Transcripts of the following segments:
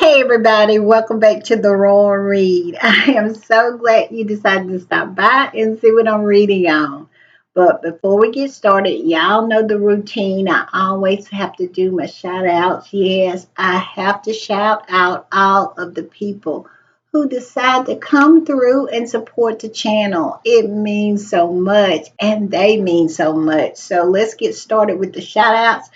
Hey everybody, welcome back to the Royal Read. I am so glad you decided to stop by and see what I'm reading on. But before we get started, y'all know the routine. I always have to do my shout outs. Yes, I have to shout out all of the people who decide to come through and support the channel. It means so much and they mean so much. So let's get started with the shout outs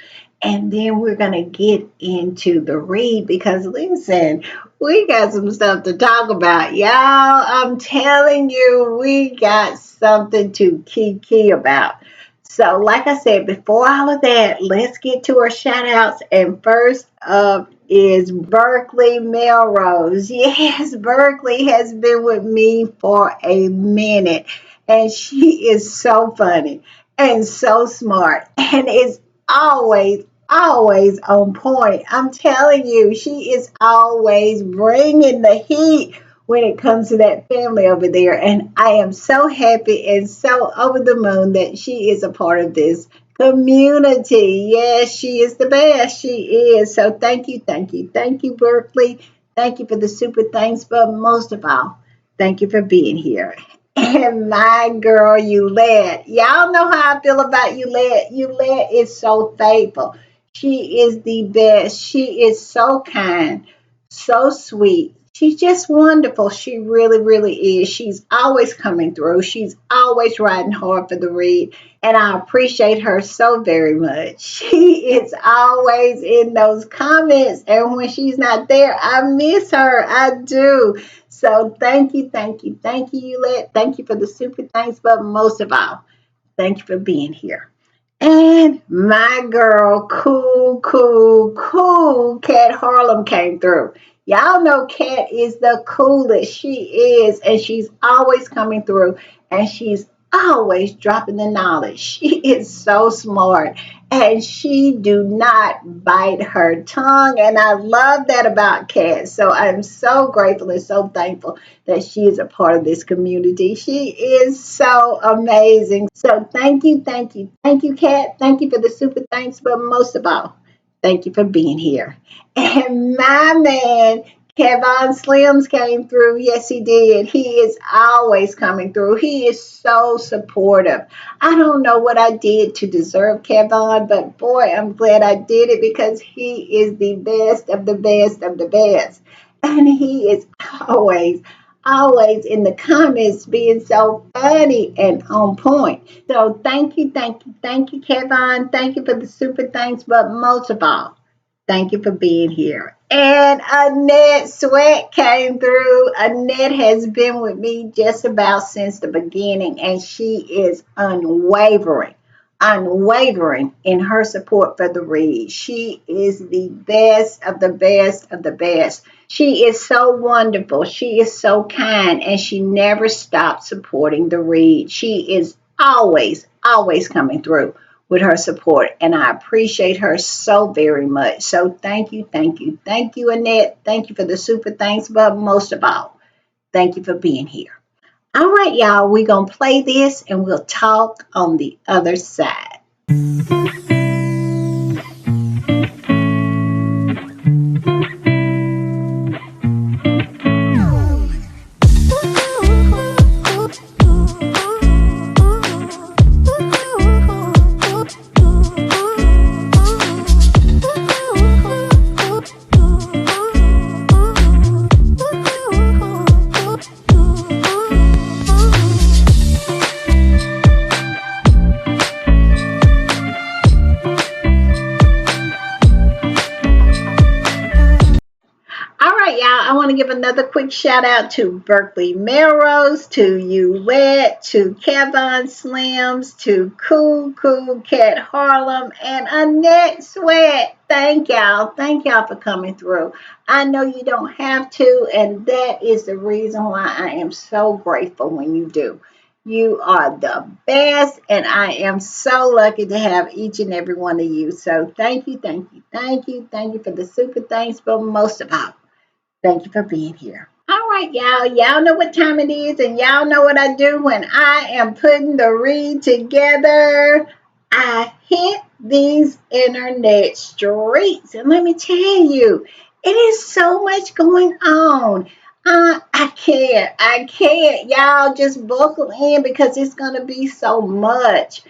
and then we're going to get into the read because listen, we got some stuff to talk about. Y'all, I'm telling you, we got something to key about. So, like I said, before all of that, let's get to our shout outs. And first up is Berkeley Melrose. Yes, Berkeley has been with me for a minute, and she is so funny and so smart, and is always on point. I'm telling you, she is always bringing the heat when it comes to that family over there. And I am so happy and so over the moon that she is a part of this community. Yes, she is the best. She is. So thank you, Berkeley. Thank you for the super thanks, but most of all, thank you for being here. And my girl, Yulette. Y'all know how I feel about Yulette. Yulette is so faithful. She is the best. She is so kind, so sweet. She's just wonderful. She really is. She's always coming through. She's always riding hard for the read. And I appreciate her so very much. She is always in those comments. And when she's not there, I miss her. I do. So thank you, Yulette. Thank you for the super thanks. But most of all, thank you for being here. And my girl, cool, Cat Harlem came through. Y'all know Cat is the coolest. She is, and she's always coming through, and she's always dropping the knowledge. She is so smart, and she do not bite her tongue, and I love that about Cat. So I'm so grateful and so thankful that she is a part of this community. She is so amazing. So thank you, Kat. Thank you for the super thanks, but most of all, thank you for being here. And my man, Kevon Slims came through. Yes, he did. He is always coming through. He is so supportive. I don't know what I did to deserve Kevon, but boy, I'm glad I did it because he is the best of the best of the best. And he is always in the comments being so funny and on point. So thank you, Kevin. Thank you for the super thanks, but most of all, thank you for being here. And Annette Sweat came through. Annette has been with me just about since the beginning, and she is unwavering in her support for the read. She is the best of the best of the best. She is so wonderful. She is so kind, and she never stops supporting the read. She is always coming through with her support, and I appreciate her so very much. So thank you, Annette. Thank you for the super thanks, but most of all, thank you for being here. All right, y'all, we're going to play this and we'll talk on the other side. I want to give another quick shout out to Berkeley Melrose, to Ulette, to Kevon Slims, to Cool Cat Harlem, and Annette Sweat. Thank y'all. Thank y'all for coming through. I know you don't have to, and that is the reason why I am so grateful when you do. You are the best, and I am so lucky to have each and every one of you. So thank you for the super thanks, but most of all, thank you for being here. All right, y'all. Y'all know what time it is, and y'all know what I do when I am putting the read together. I hit these internet streets, and let me tell you, It is so much going on. I can't. Y'all just buckle in because it's going to be so much.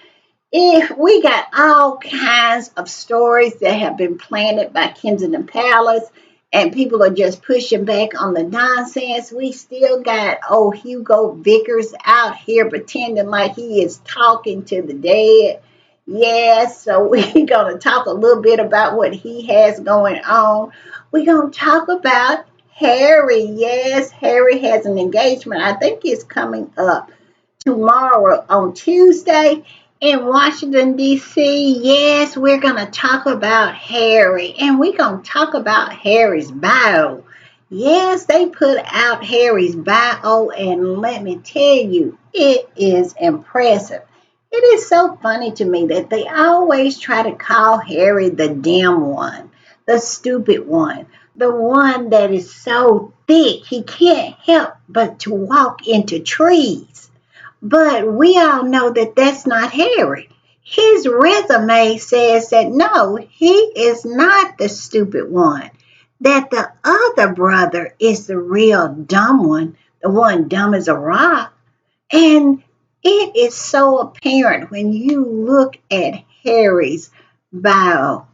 If we got all kinds of stories that have been planted by Kensington Palace, and people are just pushing back on the nonsense, we still got old Hugo Vickers out here pretending like he is talking to the dead. Yes, so we're going to talk a little bit about what he has going on. We're going to talk about Harry. Yes, Harry has an engagement. I think it's coming up tomorrow on Tuesday in Washington, D.C. Yes, we're going to talk about Harry, and we're going to talk about Harry's bio. Yes, they put out Harry's bio, and let me tell you, it is impressive. It is so funny to me that they always try to call Harry the dim one, the stupid one, the one that is so thick he can't help but to walk into trees. But we all know that that's not Harry. His resume says that no, he is not the stupid one. That the other brother is the real dumb one dumb as a rock. And it is so apparent when you look at Harry's bio.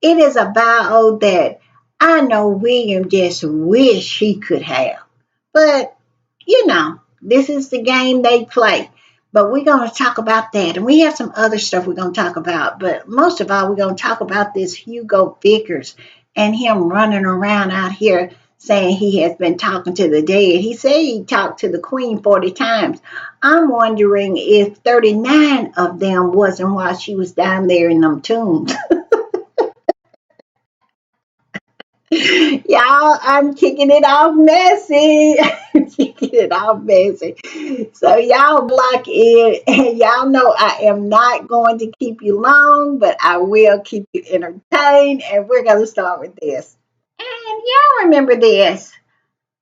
It is a bio that I know William just wish he could have. But this is the game they play. But we're going to talk about that. And we have some other stuff we're going to talk about. But most of all, we're going to talk about this Hugo Vickers and him running around out here saying he has been talking to the dead. He said he talked to the Queen 40 times. I'm wondering if 39 of them wasn't while she was down there in them tombs. Y'all, I'm kicking it off messy. Kicking it off messy. So y'all block in and y'all know I am not going to keep you long, but I will keep you entertained. And we're gonna start with this. And y'all remember this.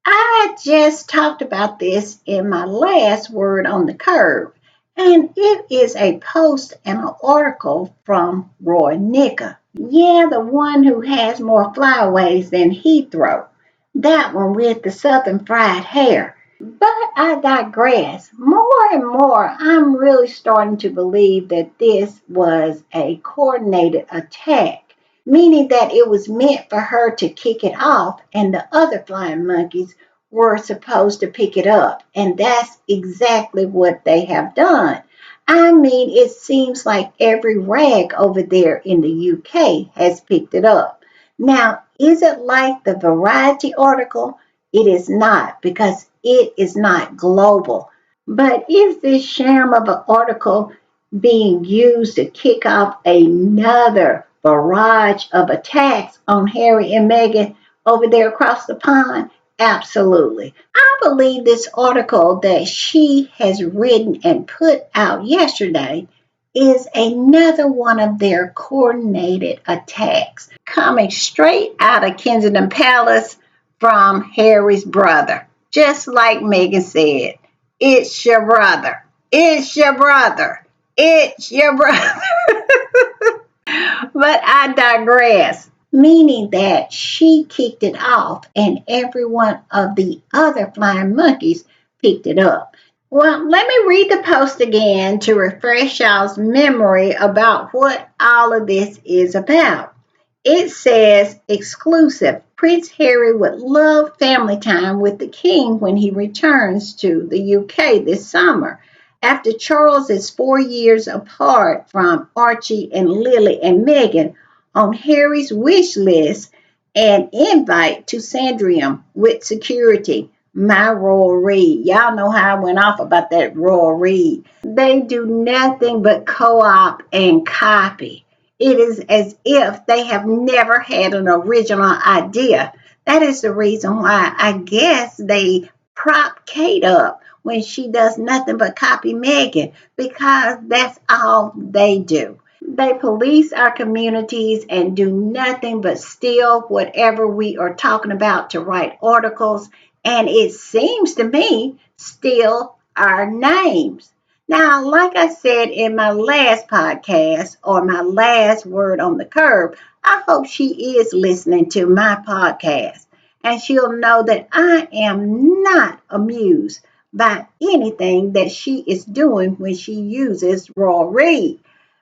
I just talked about this in my last word on the curve. And it is a post and an article from Roy Nicker. Yeah, the one who has more flyaways than Heathrow. That one with the southern fried hair. But I digress. More and more, I'm really starting to believe that this was a coordinated attack, meaning that it was meant for her to kick it off and the other flying monkeys were supposed to pick it up. And that's exactly what they have done. I mean, it seems like every rag over there in the UK has picked it up. Now, is it like the Variety article? It is not because it is not global. But is this sham of an article being used to kick off another barrage of attacks on Harry and Meghan over there across the pond? Absolutely. I believe this article that she has written and put out yesterday is another one of their coordinated attacks coming straight out of Kensington Palace from Harry's brother. Just like Meghan said, it's your brother. It's your brother. It's your brother. But I digress, meaning that she kicked it off and every one of the other flying monkeys picked it up. Well, let me read the post again to refresh y'all's memory about what all of this is about. It says exclusive. Prince Harry would love family time with the King when he returns to the UK this summer. After Charles is 4 years apart from Archie and Lily and Meghan, on Harry's wish list, an invite to Sandringham with security. My Royal Read. Y'all know how I went off about that Royal Read. They do nothing but co op and copy. It is as if they have never had an original idea. That is the reason why I guess they prop Kate up when she does nothing but copy Meghan because that's all they do. They police our communities and do nothing but steal whatever we are talking about to write articles, and it seems to me steal our names. Now, like I said in my last podcast or my last word on the curb, I hope she is listening to my podcast and she'll know that I am not amused by anything that she is doing when she uses raw read.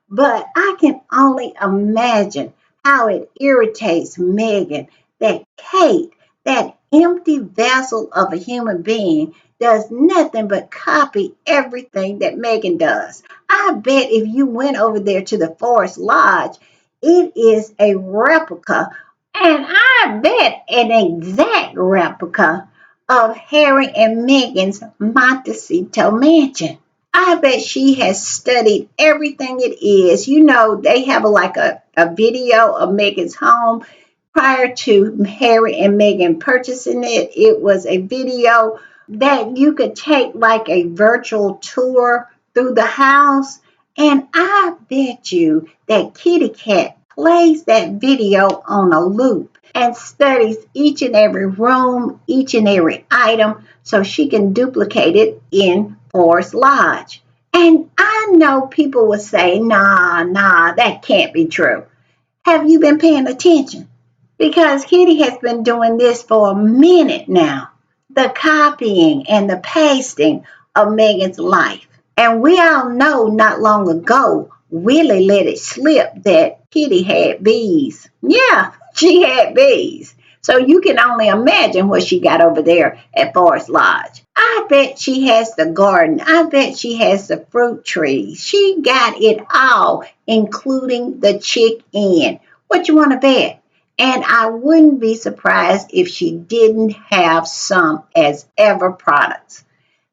But I can only imagine how it irritates Meghan that Kate, that empty vessel of a human being, does nothing but copy everything that Meghan does. I bet if you went over there to the Forest Lodge, it is a replica, and I bet an exact replica of Harry and Meghan's Montecito mansion. I bet she has studied everything it is. You know, they have a video of Meghan's home prior to Harry and Meghan purchasing it. It was a video that you could take like a virtual tour through the house. And I bet you that Kitty Cat plays that video on a loop and studies each and every room, each and every item, so she can duplicate it in Forest Lodge. And I know people will say, nah, that can't be true. Have you been paying attention? Because Kitty has been doing this for a minute now. The copying and the pasting of Meghan's life. And we all know not long ago, Willie let it slip that Kitty had bees. Yeah, she had bees. So you can only imagine what she got over there at Forest Lodge. I bet she has the garden. I bet she has the fruit trees. She got it all, including the chicken. What you want to bet? And I wouldn't be surprised if she didn't have some as ever products.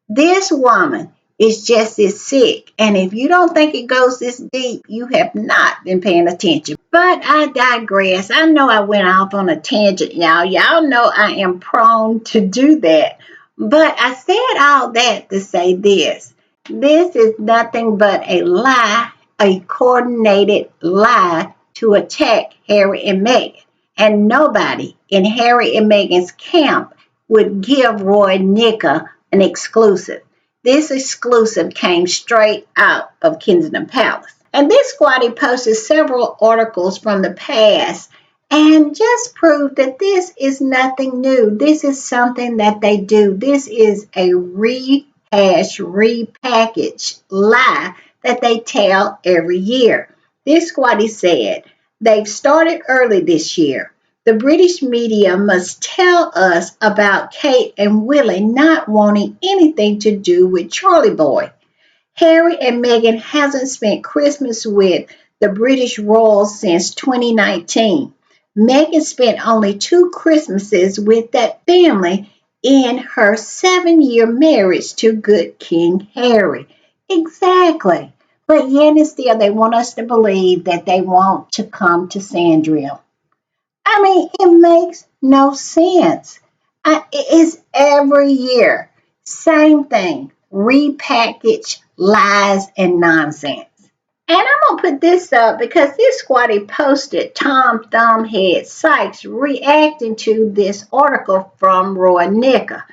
This woman is just as sick. And if you don't think it goes this deep, you have not been paying attention. But I digress. I know I went off on a tangent, y'all. Y'all know I am prone to do that. But I said all that to say this. This is nothing but a lie, a coordinated lie to attack Harry and Meghan. And nobody in Harry and Meghan's camp would give Roy Nicka an exclusive. This exclusive came straight out of Kensington Palace. And this squatty posted several articles from the past and just proved that this is nothing new. This is something that they do. This is a rehash, repackaged lie that they tell every year. This squatty said, they've started early this year. The British media must tell us about Kate and Willie not wanting anything to do with Charlie Boy. Harry and Meghan hasn't spent Christmas with the British royals since 2019. Meghan spent only 2 Christmases with that family in her 7-year marriage to good King Harry. Exactly. But yet and still they want us to believe that they want to come to Sandrill. I mean, it makes no sense. It's every year. Same thing. Repackaged lies and nonsense. And I'm going to put this up because this squatty posted Tom Thumbhead Sykes reacting to this article from Roy Nicka.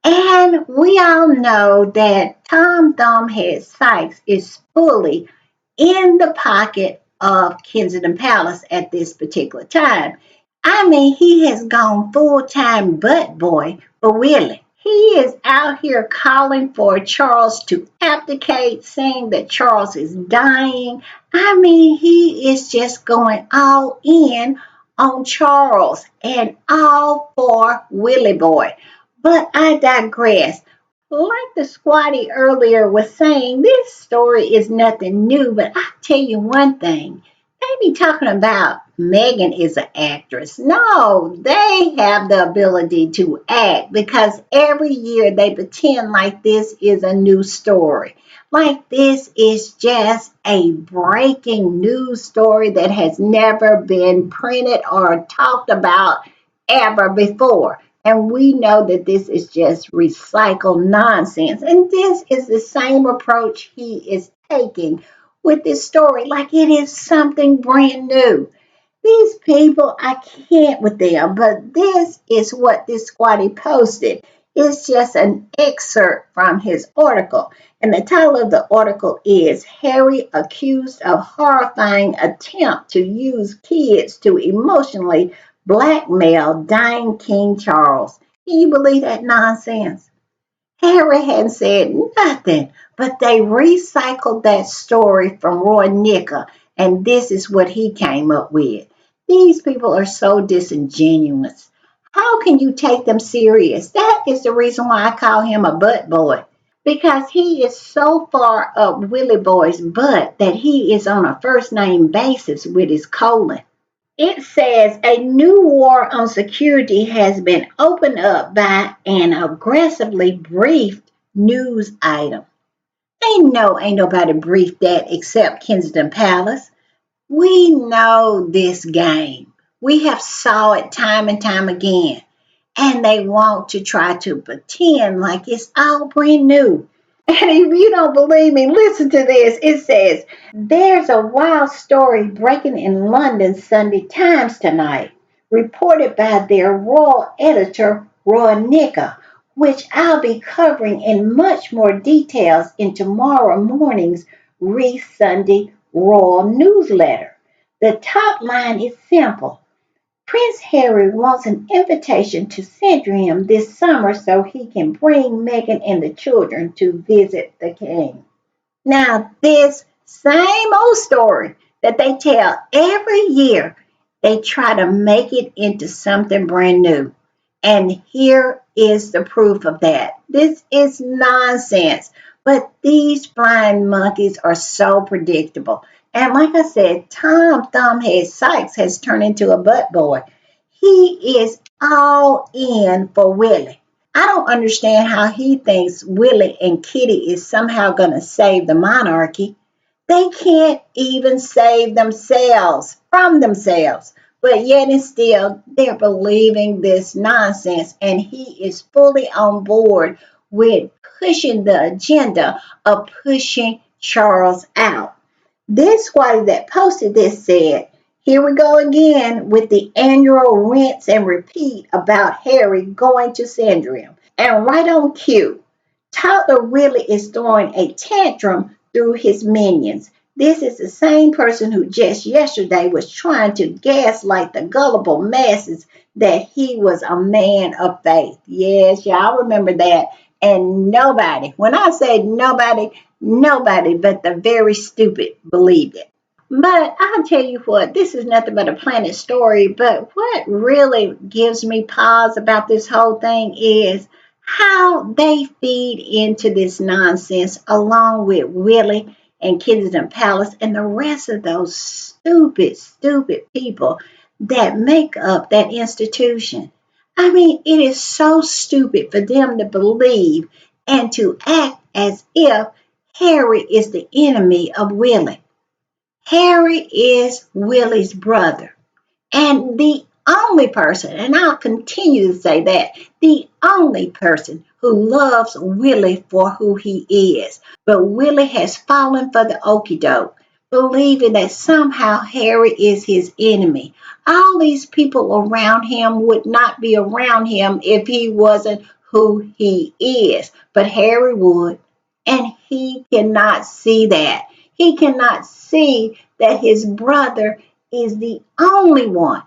And we all know that Tom Thumbhead Sykes is fully in the pocket of Kensington Palace at this particular time. I mean, he has gone full-time butt boy for Willie. He is out here calling for Charles to abdicate, saying that Charles is dying. I mean, he is just going all in on Charles and all for Willie boy. But I digress. Like the squatty earlier was saying, this story is nothing new, but I tell you one thing. They be talking about Meghan is an actress. No, they have the ability to act because every year they pretend like this is a new story. Like this is just a breaking news story that has never been printed or talked about ever before. And we know that this is just recycled nonsense. And this is the same approach he is taking with this story, like it is something brand new. These people, I can't with them, but this is what this squatty posted. It's just an excerpt from his article. And the title of the article is Harry Accused of Horrifying Attempt to Use Kids to Emotionally Blackmail Dying King Charles. Can you believe that nonsense? Harry hadn't said nothing, but they recycled that story from Roy Nicker, and this is what he came up with. These people are so disingenuous. How can you take them serious? That is the reason why I call him a butt boy. Because he is so far up Willie Boy's butt that he is on a first name basis with his colon. It says a new war on security has been opened up by an aggressively briefed news item. Ain't nobody briefed that except Kensington Palace. We know this game. We have saw it time and time again. And they want to try to pretend like it's all brand new. And if you don't believe me, listen to this. It says, there's a wild story breaking in London's Sunday Times tonight, reported by their royal editor, Roy Nicker, which I'll be covering in much more details in tomorrow morning's Sunday Royal newsletter. The top line is simple. Prince Harry wants an invitation to Sandringham this summer so he can bring Meghan and the children to visit the king. Now, this same old story that they tell every year, they try to make it into something brand new. And here is the proof of that. This is nonsense. But these flying monkeys are so predictable. And like I said, Tom Thumbhead Sykes has turned into a butt boy. He is all in for Willie. I don't understand how he thinks Willie and Kitty is somehow going to save the monarchy. They can't even save themselves from themselves. But yet and still, they're believing this nonsense, and he is fully on board with pushing the agenda of pushing Charles out. This one that posted this said, here we go again with the annual rinse and repeat about Harry going to Sandringham. And right on cue, toddler Willie is throwing a tantrum through his minions. This is the same person who just yesterday was trying to gaslight the gullible masses that he was a man of faith. Yes, y'all remember that. And nobody, when I say nobody, nobody but the very stupid believed it. But I'll tell you what, this is nothing but a planet story. But what really gives me pause about this whole thing is how they feed into this nonsense along with Willie and Kensington Palace and the rest of those stupid, stupid people that make up that institution. I mean, it is so stupid for them to believe and to act as if Harry is the enemy of Willie. Harry is Willie's brother. And the only person, and I'll continue to say that, the only person who loves Willie for who he is. But Willie has fallen for the okie doke, believing that somehow Harry is his enemy. All these people around him would not be around him if he wasn't who he is. But Harry would. And he cannot see that. He cannot see that his brother is the only one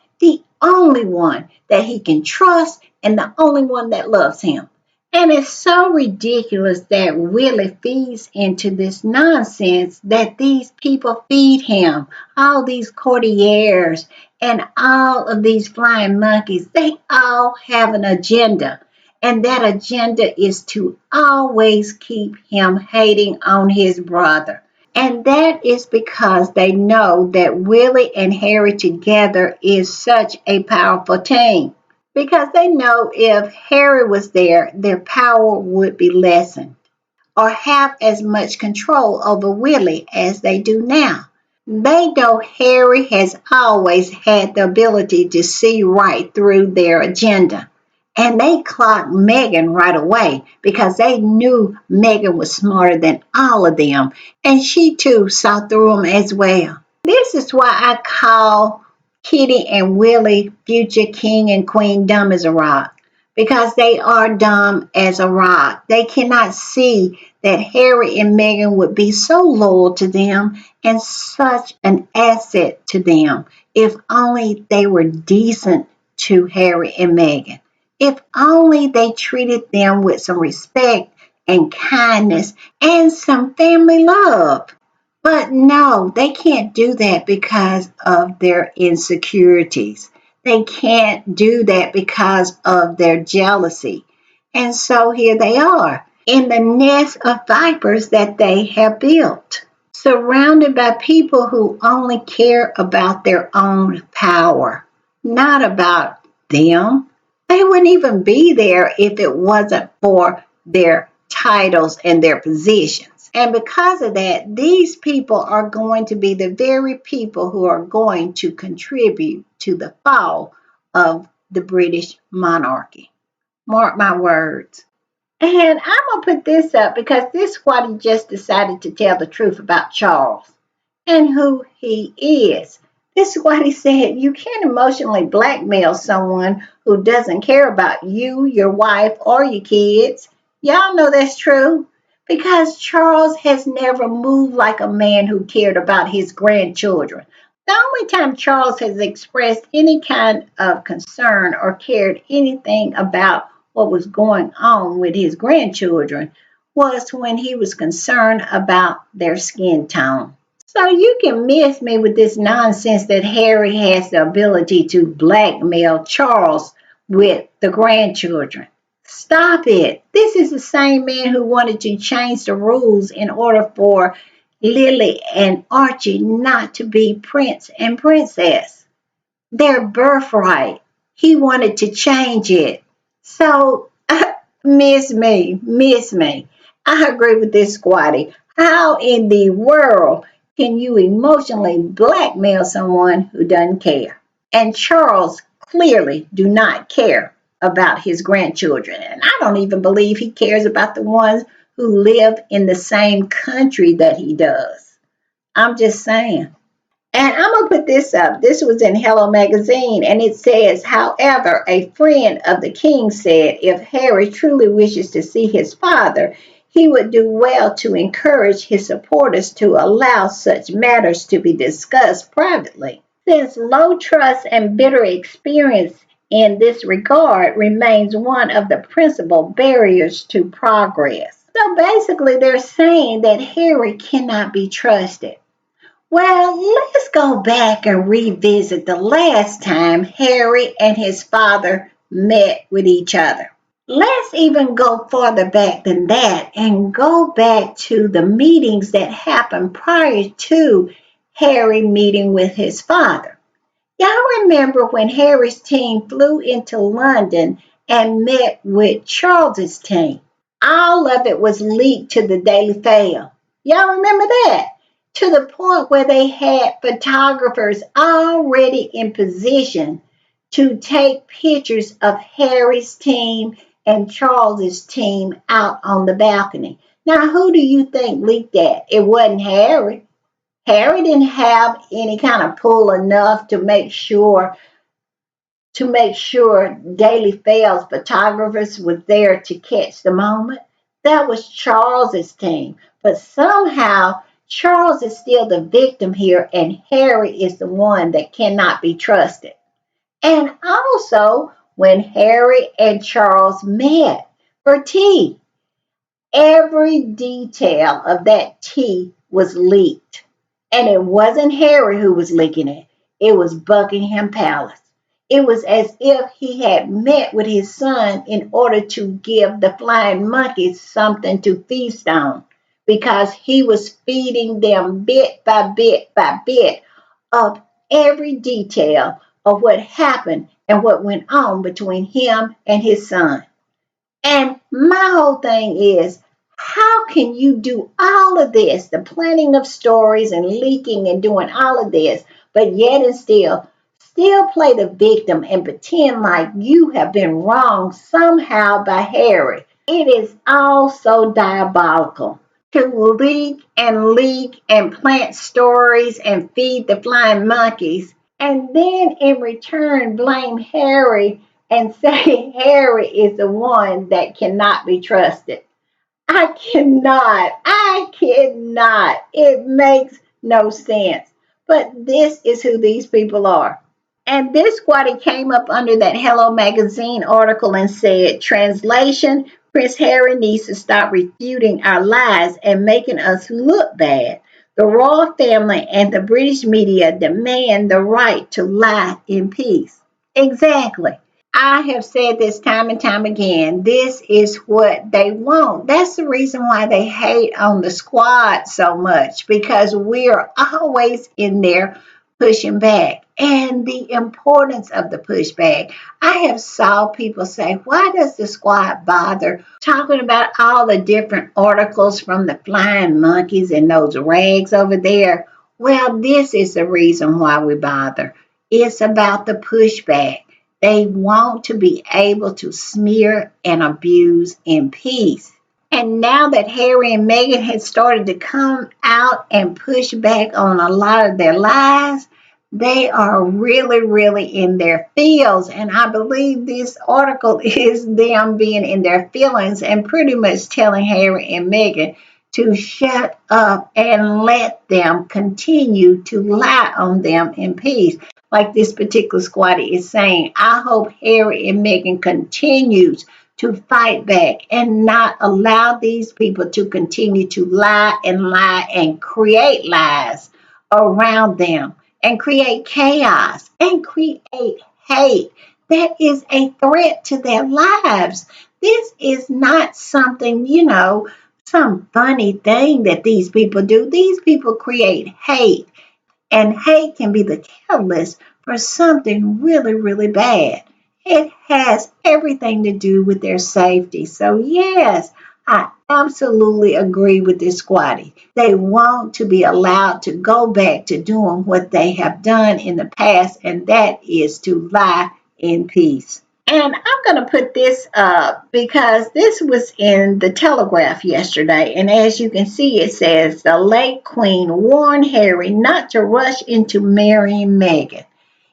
that he can trust and the only one that loves him. And it's so ridiculous that Willie feeds into this nonsense that these people feed him. All these courtiers and all of these flying monkeys, they all have an agenda. And that agenda is to always keep him hating on his brother. And that is because they know that Willie and Harry together is such a powerful team. Because they know if Harry was there, their power would be lessened or have as much control over Willie as they do now. They know Harry has always had the ability to see right through their agenda. And they clocked Meghan right away because they knew Meghan was smarter than all of them. And she too saw through them as well. This is why I call Kitty and Willie, future king and queen, dumb as a rock. Because they are dumb as a rock. They cannot see that Harry and Meghan would be so loyal to them and such an asset to them if only they were decent to Harry and Meghan. If only they treated them with some respect and kindness and some family love. But no, they can't do that because of their insecurities. They can't do that because of their jealousy. And so here they are in the nest of vipers that they have built, surrounded by people who only care about their own power, not about them. They wouldn't even be there if it wasn't for their titles and their positions. And because of that, these people are going to be the very people who are going to contribute to the fall of the British monarchy. Mark my words. And I'm going to put this up because this squatty just decided to tell the truth about Charles and who he is. This squatty said you can't emotionally blackmail someone who doesn't care about you, your wife, or your kids. Y'all know that's true because Charles has never moved like a man who cared about his grandchildren. The only time Charles has expressed any kind of concern or cared anything about what was going on with his grandchildren was when he was concerned about their skin tone. So you can miss me with this nonsense that Harry has the ability to blackmail Charles with the grandchildren. Stop it. This is the same man who wanted to change the rules in order for Lily and Archie not to be prince and princess. Their birthright. He wanted to change it. So, miss me, miss me. I agree with this squatty. How in the world can you emotionally blackmail someone who doesn't care? And Charles clearly do not care about his grandchildren. And I don't even believe he cares about the ones who live in the same country that he does. I'm just saying. And I'm going to put this up. This was in Hello Magazine, and it says, however, a friend of the king said if Harry truly wishes to see his father, he would do well to encourage his supporters to allow such matters to be discussed privately. Since low trust and bitter experience in this regard remains one of the principal barriers to progress. So basically, they're saying that Harry cannot be trusted. Well, let's go back and revisit the last time Harry and his father met with each other. Let's even go farther back than that and go back to the meetings that happened prior to Harry meeting with his father. Y'all remember when Harry's team flew into London and met with Charles's team? All of it was leaked to the Daily Mail. Y'all remember that? To the point where they had photographers already in position to take pictures of Harry's team and Charles's team out on the balcony. Now, who do you think leaked that? It wasn't Harry. Harry didn't have any kind of pull enough to make sure Daily Mail's photographers was there to catch the moment. That was Charles's team. But somehow Charles is still the victim here, and Harry is the one that cannot be trusted. And also, when Harry and Charles met for tea, every detail of that tea was leaked. And it wasn't Harry who was leaking it, it was Buckingham Palace. It was as if he had met with his son in order to give the flying monkeys something to feast on, because he was feeding them bit by bit of every detail of what happened and what went on between him and his son. And my whole thing is, how can you do all of this, the planning of stories and leaking and doing all of this, but yet and still play the victim and pretend like you have been wronged somehow by Harry? It is all so diabolical to leak and plant stories and feed the flying monkeys, and then in return blame Harry and say Harry is the one that cannot be trusted. I cannot. It makes no sense. But this is who these people are. And this squatty came up under that Hello Magazine article and said, translation, Prince Harry needs to stop refuting our lies and making us look bad. The royal family and the British media demand the right to lie in peace. Exactly. I have said this time and time again. This is what they want. That's the reason why they hate on the squad so much, because we're always in there pushing back. And the importance of the pushback. I have saw people say, why does the squad bother talking about all the different articles from the flying monkeys and those rags over there? Well, this is the reason why we bother. It's about the pushback. They want to be able to smear and abuse in peace. And now that Harry and Meghan had started to come out and push back on a lot of their lies, they are really, really in their feels. And I believe this article is them being in their feelings and pretty much telling Harry and Meghan to shut up and let them continue to lie on them in peace. Like this particular squatty is saying, I hope Harry and Meghan continues to fight back and not allow these people to continue to lie and create lies around them and create chaos and create hate. That is a threat to their lives. This is not something, some funny thing that these people do. These people create hate, and hate can be the catalyst for something really, really bad. It has everything to do with their safety. So, yes, I absolutely agree with this squatty. They want to be allowed to go back to doing what they have done in the past, and that is to lie in peace. And I'm going to put this up because this was in the Telegraph yesterday. And as you can see, it says the late Queen warned Harry not to rush into marrying Meghan.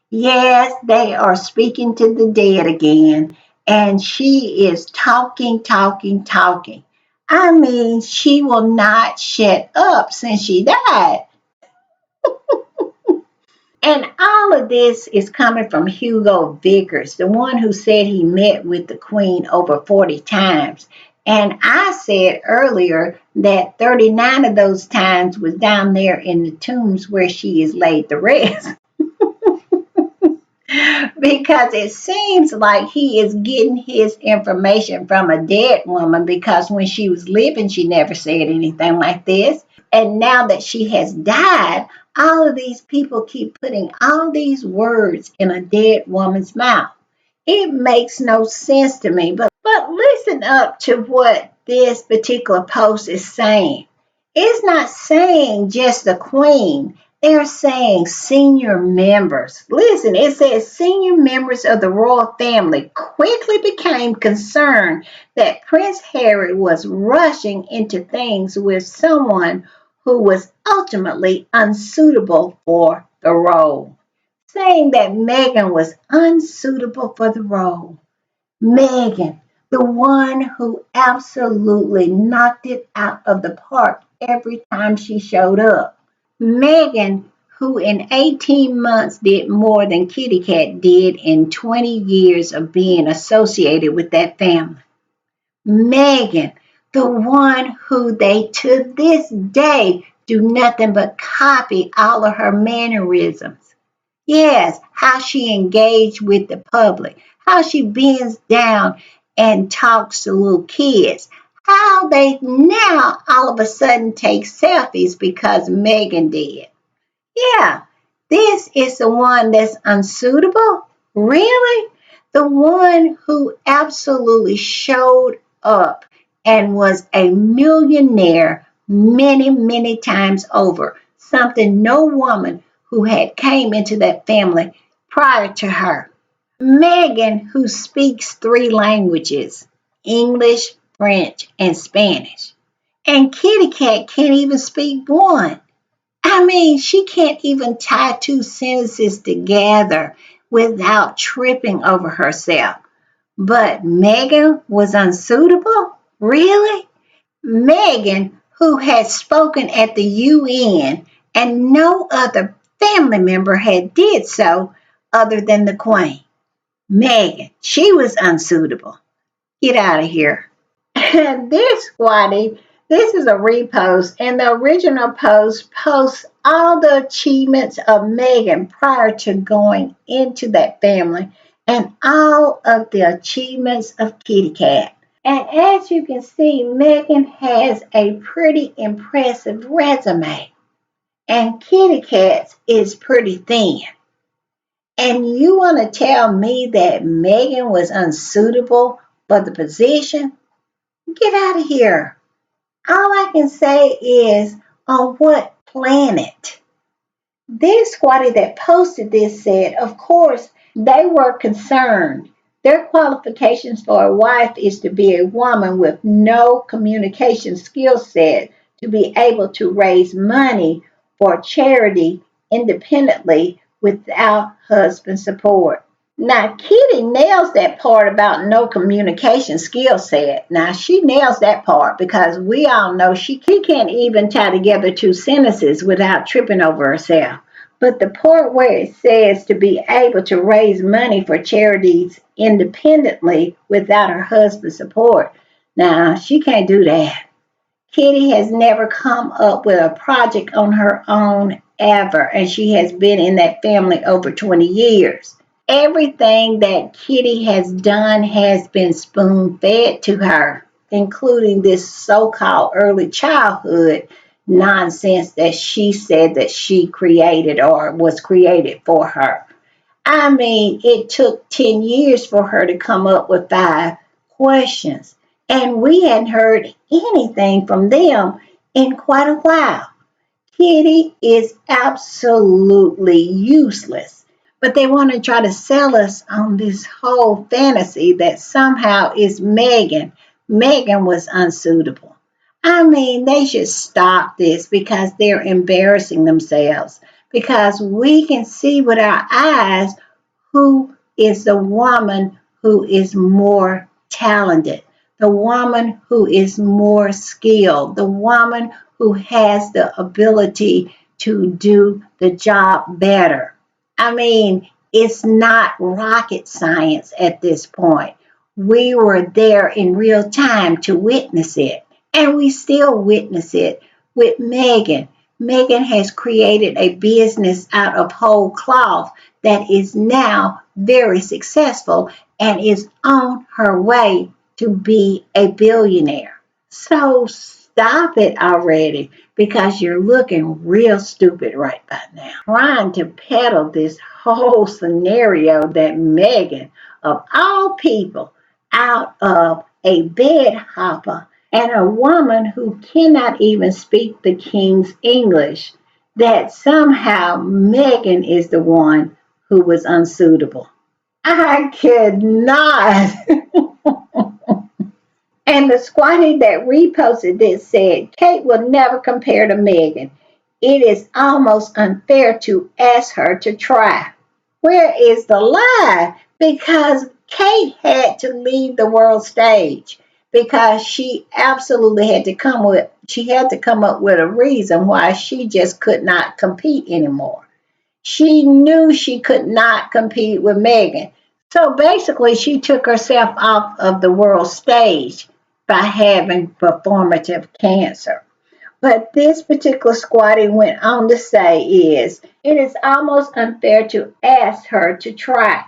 Yes, they are speaking to the dead again. And she is talking, talking, talking. I mean, she will not shut up since she died. And all of this is coming from Hugo Vickers, the one who said he met with the Queen over 40 times. And I said earlier that 39 of those times was down there in the tombs where she is laid to rest. Because it seems like he is getting his information from a dead woman, because when she was living, she never said anything like this. And now that she has died, all of these people keep putting all these words in a dead woman's mouth. It makes no sense to me. But listen up to what this particular post is saying. It's not saying just the Queen. They're saying senior members. Listen, it says senior members of the royal family quickly became concerned that Prince Harry was rushing into things with someone who was ultimately unsuitable for the role, saying that Meghan was unsuitable for the role. Meghan, the one who absolutely knocked it out of the park every time she showed up. Meghan, who in 18 months did more than Kitty Cat did in 20 years of being associated with that family. Meghan, the one who they to this day do nothing but copy all of her mannerisms. Yes, how she engaged with the public, how she bends down and talks to little kids, how they now all of a sudden take selfies because Meghan did. Yeah, this is the one that's unsuitable? Really? The one who absolutely showed up and was a millionaire many, many times over. Something no woman who had came into that family prior to her. Meghan, who speaks three languages, English, French, and Spanish. And Kitty Cat can't even speak one. I mean, she can't even tie two sentences together without tripping over herself. But Meghan was unsuitable? Really? Meghan, who had spoken at the UN, and no other family member had did so other than the Queen. Meghan, she was unsuitable. Get out of here. And this, Squatty, this is a repost, and the original post posts all the achievements of Meghan prior to going into that family and all of the achievements of Kitty Cat. And as you can see, Meghan has a pretty impressive resume, and Kitty Cat's is pretty thin. And you want to tell me that Meghan was unsuitable for the position? Get out of here. All I can say is, on what planet? This squatty that posted this said, of course, they were concerned. Their qualifications for a wife is to be a woman with no communication skill set, to be able to raise money for charity independently without husband support. Now, Kitty nails that part about no communication skill set. Now, she nails that part because we all know she can't even tie together two sentences without tripping over herself. But the part where it says to be able to raise money for charities independently without her husband's support, now, she can't do that. Kitty has never come up with a project on her own ever, and she has been in that family over 20 years. Everything that Kitty has done has been spoon fed to her, including this so called early childhood nonsense that she said that she created or was created for her. I mean, it took 10 years for her to come up with 5 questions, and we hadn't heard anything from them in quite a while. Kitty is absolutely useless. But they want to try to sell us on this whole fantasy that somehow is Meghan. Meghan was unsuitable. I mean, they should stop this because they're embarrassing themselves. Because we can see with our eyes who is the woman who is more talented, the woman who is more skilled, the woman who has the ability to do the job better. I mean, it's not rocket science at this point. We were there in real time to witness it, and we still witness it with Meghan. Meghan has created a business out of whole cloth that is now very successful and is on her way to be a billionaire. So stop it already because you're looking real stupid right by now. Trying to peddle this whole scenario that Meghan, of all people, out of a bed hopper and a woman who cannot even speak the king's English, that somehow Meghan is the one who was unsuitable. I could not. And the squatty that reposted this said, Kate will never compare to Meghan. It is almost unfair to ask her to try. Where is the lie? Because Kate had to leave the world stage because she absolutely had to come up with a reason why she just could not compete anymore. She knew she could not compete with Meghan. So basically, she took herself off of the world stage by having performative cancer. But this particular squatty went on to say it is almost unfair to ask her to try.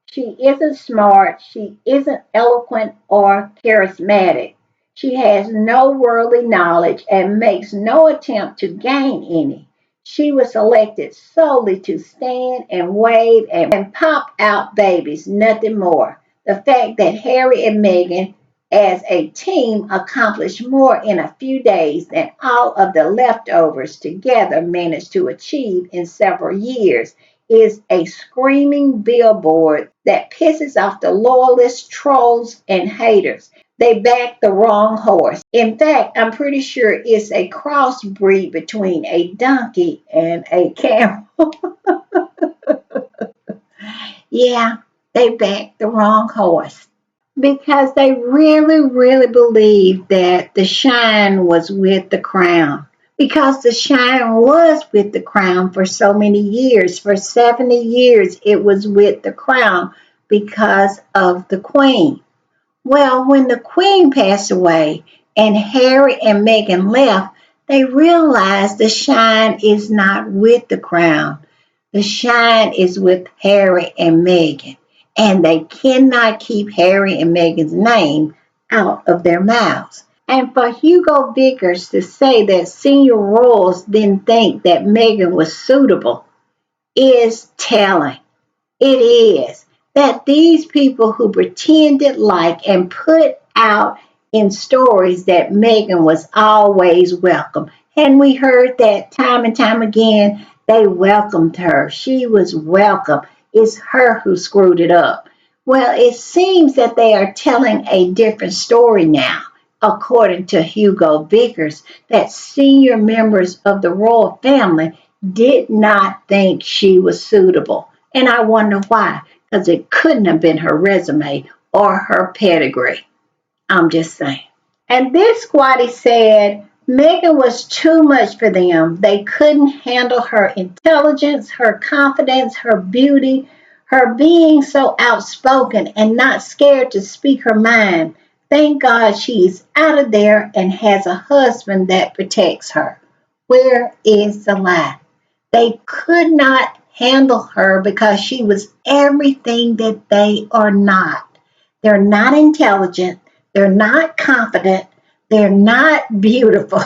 She isn't smart, she isn't eloquent or charismatic. She has no worldly knowledge and makes no attempt to gain any. She was selected solely to stand and wave and pop out babies, nothing more. The fact that Harry and Meghan as a team accomplished more in a few days than all of the leftovers together managed to achieve in several years is a screaming billboard that pisses off the loyalists, trolls, and haters. They backed the wrong horse. In fact, I'm pretty sure it's a crossbreed between a donkey and a camel. Yeah, they backed the wrong horse. because they really, really believed that the shine was with the crown. Because the shine was with the crown for so many years. For 70 years, it was with the crown because of the queen. Well, when the queen passed away and Harry and Meghan left, they realized the shine is not with the crown. The shine is with Harry and Meghan, and they cannot keep Harry and Meghan's name out of their mouths. And for Hugo Vickers to say that senior royals didn't think that Meghan was suitable is telling. It is that these people who pretended like and put out in stories that Meghan was always welcome. And we heard that time and time again, they welcomed her. She was welcome. It's her who screwed it up. Well, it seems that they are telling a different story now, according to Hugo Vickers, that senior members of the royal family did not think she was suitable. And I wonder why, because it couldn't have been her resume or her pedigree. I'm just saying. And this squatty said Megan was too much for them. They couldn't handle her intelligence, her confidence, her beauty, her being so outspoken and not scared to speak her mind. Thank God she's out of there and has a husband that protects her. Where is the lie? They could not handle her because she was everything that they are not. They're not intelligent. They're not confident. They're not beautiful.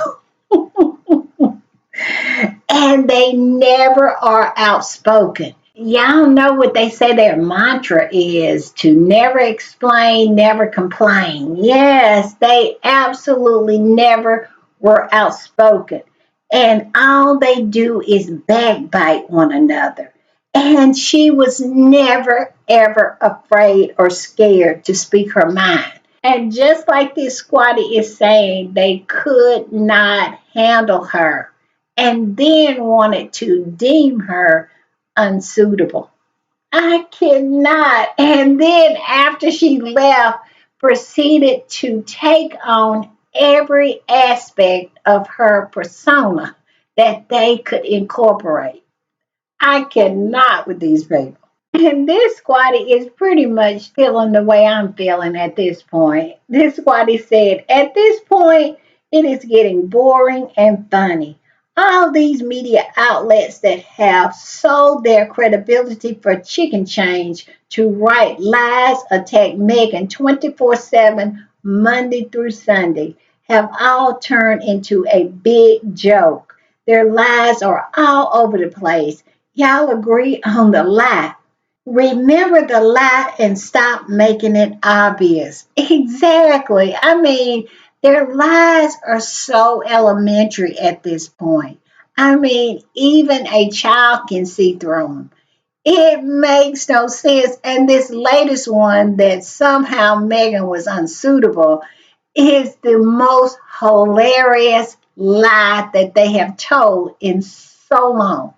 And they never are outspoken. Y'all know what they say their mantra is to never explain, never complain. Yes, they absolutely never were outspoken. And all they do is backbite one another. And she was never, ever afraid or scared to speak her mind. And just like this squatty is saying, they could not handle her and then wanted to deem her unsuitable. I cannot. And then after she left, proceeded to take on every aspect of her persona that they could incorporate. I cannot with these people. And this squatty is pretty much feeling the way I'm feeling at this point. This squatty said, at this point, it is getting boring and funny. All these media outlets that have sold their credibility for chicken change to write lies, attack Meghan 24/7, Monday through Sunday, have all turned into a big joke. Their lies are all over the place. Y'all agree on the lie. Remember the lie and stop making it obvious. Exactly. I mean, their lies are so elementary at this point. I mean, even a child can see through them. It makes no sense. And this latest one that somehow Meghan was unsuitable is the most hilarious lie that they have told in so long.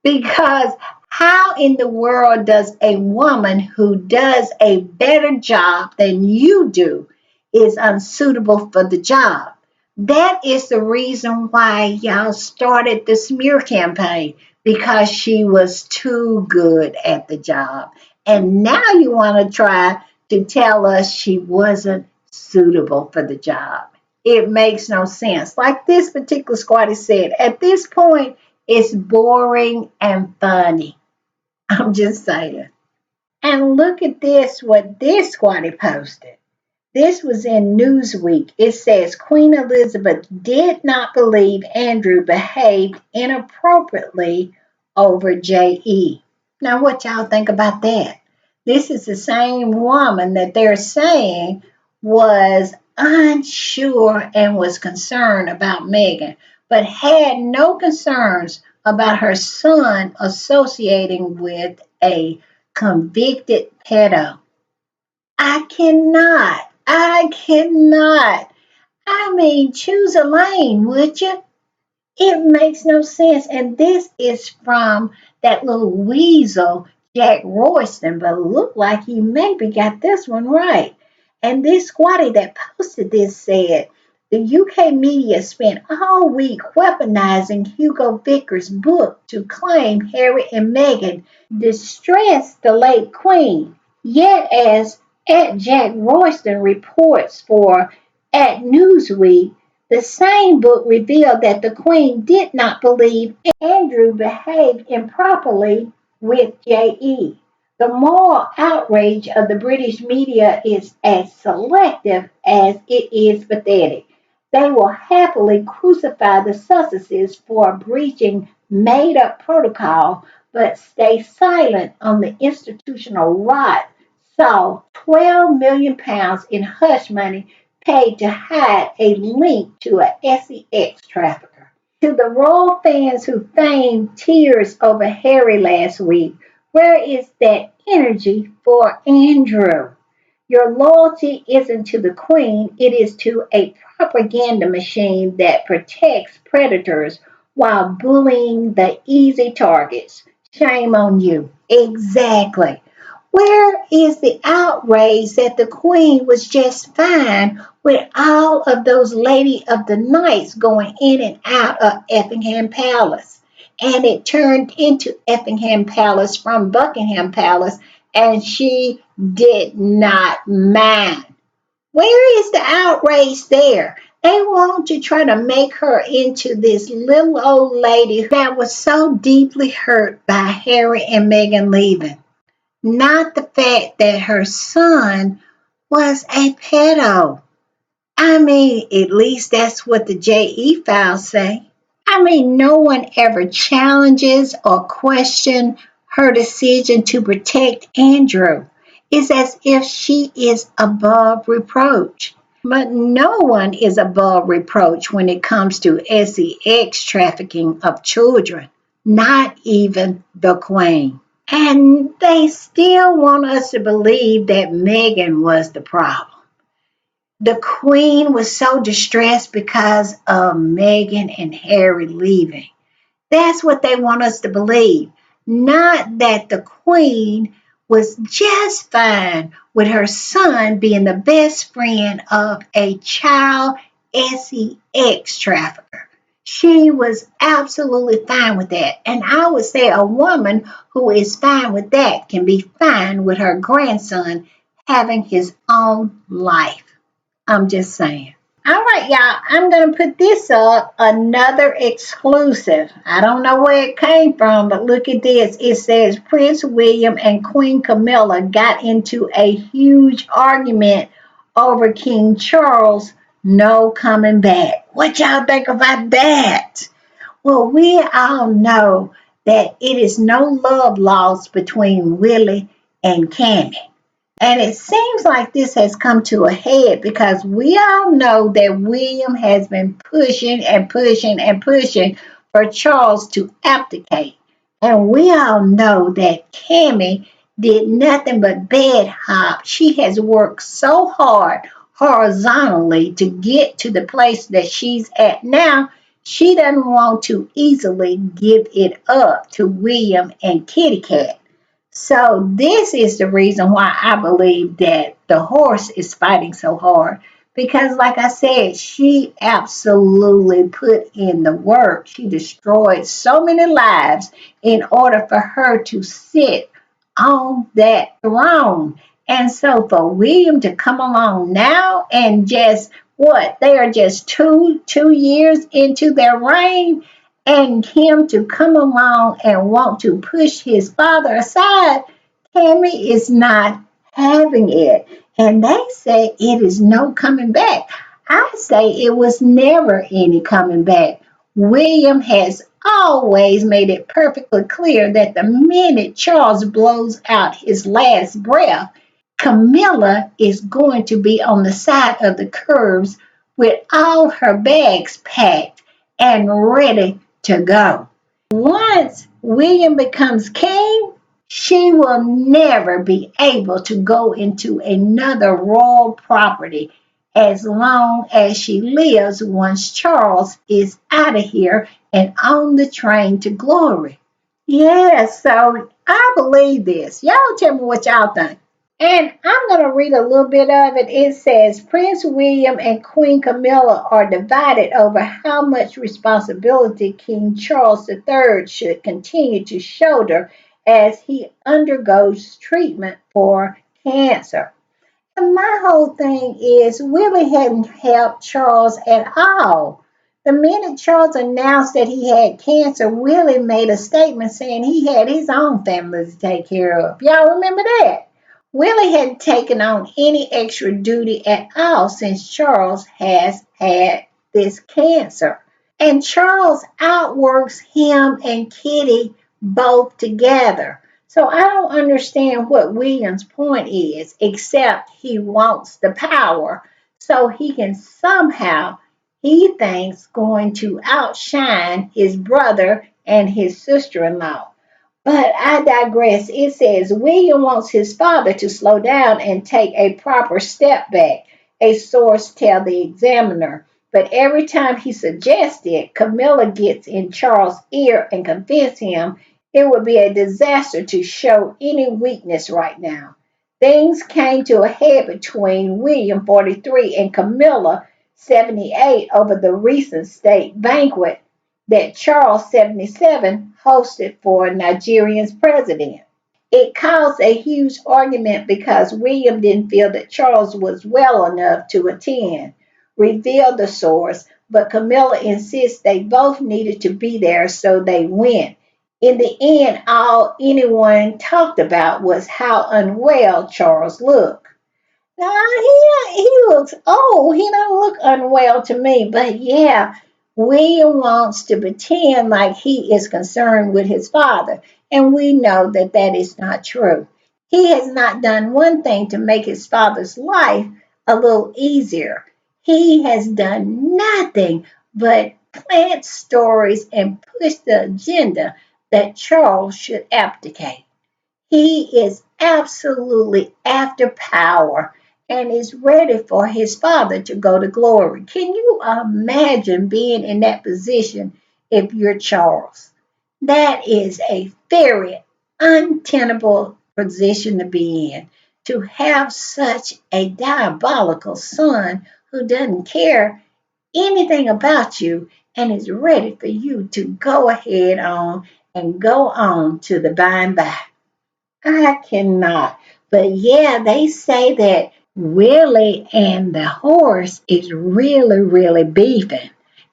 Because how in the world does a woman who does a better job than you do is unsuitable for the job? That is the reason why y'all started the smear campaign because she was too good at the job. And now you want to try to tell us she wasn't suitable for the job. It makes no sense. Like this particular squatty said, at this point, it's boring and funny. I'm just saying. And look at this, what this squatty posted. This was in Newsweek. It says Queen Elizabeth did not believe Andrew behaved inappropriately over JE. Now, what y'all think about that? This is the same woman that they're saying was unsure and was concerned about Meghan, but had no concerns about her son associating with a convicted pedo. I cannot. I cannot. I mean, choose a lane, would you? It makes no sense. And this is from that little weasel, Jack Royston, but look like he maybe got this one right. And this squatty that posted this said, the UK media spent all week weaponizing Hugo Vickers' book to claim Harry and Meghan distressed the late Queen. Yet, as at Jack Royston reports for at Newsweek, the same book revealed that the Queen did not believe Andrew behaved improperly with JE. The moral outrage of the British media is as selective as it is pathetic. They will happily crucify the Sussexes for breaching made up protocol, but stay silent on the institutional rot saw £12 million in hush money paid to hide a link to a SEX trafficker. To the royal fans who feigned tears over Harry last week, where is that energy for Andrew? Your loyalty isn't to the Queen, it is to a propaganda machine that protects predators while bullying the easy targets. Shame on you. Exactly. Where is the outrage that the Queen was just fine with all of those Lady of the Nights going in and out of Effingham Palace? And it turned into Effingham Palace from Buckingham Palace, and she did not mind. Where is the outrage there? They want to try to make her into this little old lady that was so deeply hurt by Harry and Meghan leaving. Not the fact that her son was a pedo. I mean, at least that's what the JE files say. I mean, no one ever challenges or questions her decision to protect Andrew. It's as if she is above reproach. But no one is above reproach when it comes to SEX trafficking of children, not even the Queen. And they still want us to believe that Meghan was the problem. The Queen was so distressed because of Meghan and Harry leaving. That's what they want us to believe. Not that the Queen was just fine with her son being the best friend of a child SEX trafficker. She was absolutely fine with that. And I would say a woman who is fine with that can be fine with her grandson having his own life. I'm just saying. All right, y'all, I'm going to put this up, another exclusive. I don't know where it came from, but look at this. It says Prince William and Queen Camilla got into a huge argument over King Charles no coming back. What y'all think about that? Well, we all know that it is no love lost between Willie and Cammy. And it seems like this has come to a head because we all know that William has been pushing and pushing and pushing for Charles to abdicate. And we all know that Cammy did nothing but bed hop. She has worked so hard horizontally to get to the place that she's at now. She doesn't want to easily give it up to William and Kitty Cat. So this is the reason why I believe that the horse is fighting so hard. Because like I said, she absolutely put in the work. She destroyed so many lives in order for her to sit on that throne. And so for William to come along now and just what? They are just two years into their reign, and him to come along and want to push his father aside, Tammy is not having it. And they say it is no coming back. I say it was never any coming back. William has always made it perfectly clear that the minute Charles blows out his last breath, Camilla is going to be on the side of the curves with all her bags packed and ready to go. Once William becomes king, she will never be able to go into another royal property as long as she lives once Charles is out of here and on the train to glory. Yeah, so I believe this. Y'all tell me what y'all think. And I'm going to read a little bit of it. It says Prince William and Queen Camilla are divided over how much responsibility King Charles III should continue to shoulder as he undergoes treatment for cancer. And my whole thing is Willie hadn't helped Charles at all. The minute Charles announced that he had cancer, Willie made a statement saying he had his own family to take care of. Y'all remember that? Willie hadn't taken on any extra duty at all since Charles has had this cancer. And Charles outworks him and Kitty both together. So I don't understand what William's point is, except he wants the power so he can somehow, he thinks, going to outshine his brother and his sister-in-law. But I digress. It says William wants his father to slow down and take a proper step back, a source tell the Examiner. But every time he suggests it, Camilla gets in Charles' ear and convinces him it would be a disaster to show any weakness right now. Things came to a head between William, 43, and Camilla, 78, over the recent state banquet that Charles, 77, hosted for Nigeria's president. It caused a huge argument because William didn't feel that Charles was well enough to attend, revealed the source, but Camilla insists they both needed to be there, so they went. In the end, all anyone talked about was how unwell Charles looked. Now he looks old. He don't look unwell to me. But yeah, William wants to pretend like he is concerned with his father, and we know that that is not true. He has not done one thing to make his father's life a little easier. He has done nothing but plant stories and push the agenda that Charles should abdicate. He is absolutely after power and is ready for his father to go to glory. Can you imagine being in that position if you're Charles? That is a very untenable position to be in. To have such a diabolical son who doesn't care anything about you and is ready for you to go ahead on and go on to the by and by. I cannot. But yeah, they say that Willie and the horse is really, really beefing,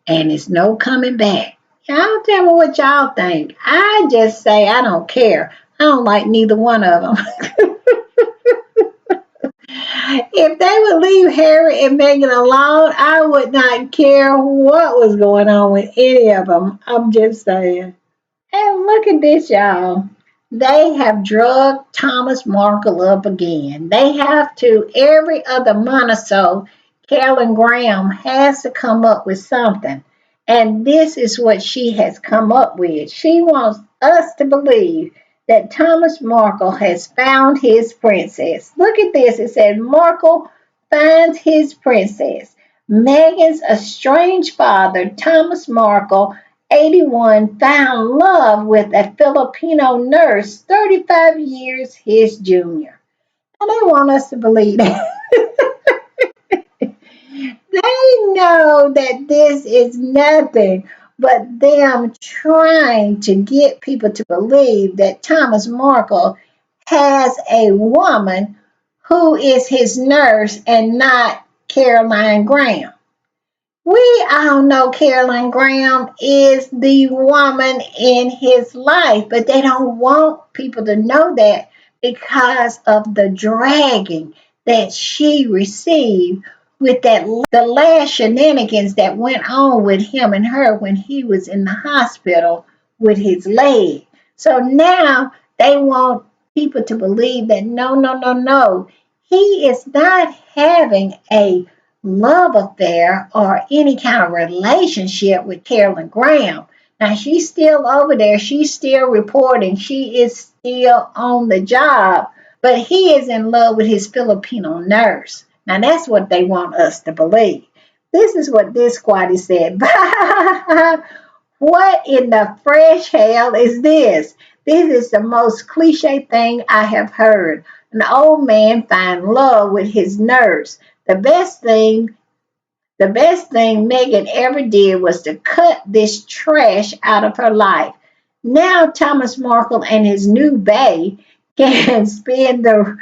and it's no coming back. Y'all tell me what y'all think. I just say I don't care. I don't like neither one of them. If they would leave Harry and Meghan alone, I would not care what was going on with any of them. I'm just saying. And look at this, y'all. They have drugged Thomas Markle up again. They have to, every other month or so, Carolyn Graham has to come up with something. And this is what she has come up with. She wants us to believe that Thomas Markle has found his princess. Look at this. It said Markle finds his princess. Meghan's estranged father, Thomas Markle, 81, found love with a Filipino nurse 35 years his junior. And they want us to believe that. They know that this is nothing but them trying to get people to believe that Thomas Markle has a woman who is his nurse and not Caroline Graham. We all know Caroline Graham is the woman in his life, but they don't want people to know that because of the dragging that she received with that the last shenanigans that went on with him and her when he was in the hospital with his leg. So now they want people to believe that no, no, no, no. He is not having a love affair or any kind of relationship with Carolyn Graham. Now she's still over there, she's still reporting, she is still on the job, but he is in love with his Filipino nurse. Now that's what they want us to believe. This is what this squatty said. What in the fresh hell is this? This is the most cliche thing I have heard. an old man find love with his nurse. The best thing the best thing Meghan ever did was to cut this trash out of her life. Now Thomas Markle and his new bae can spend the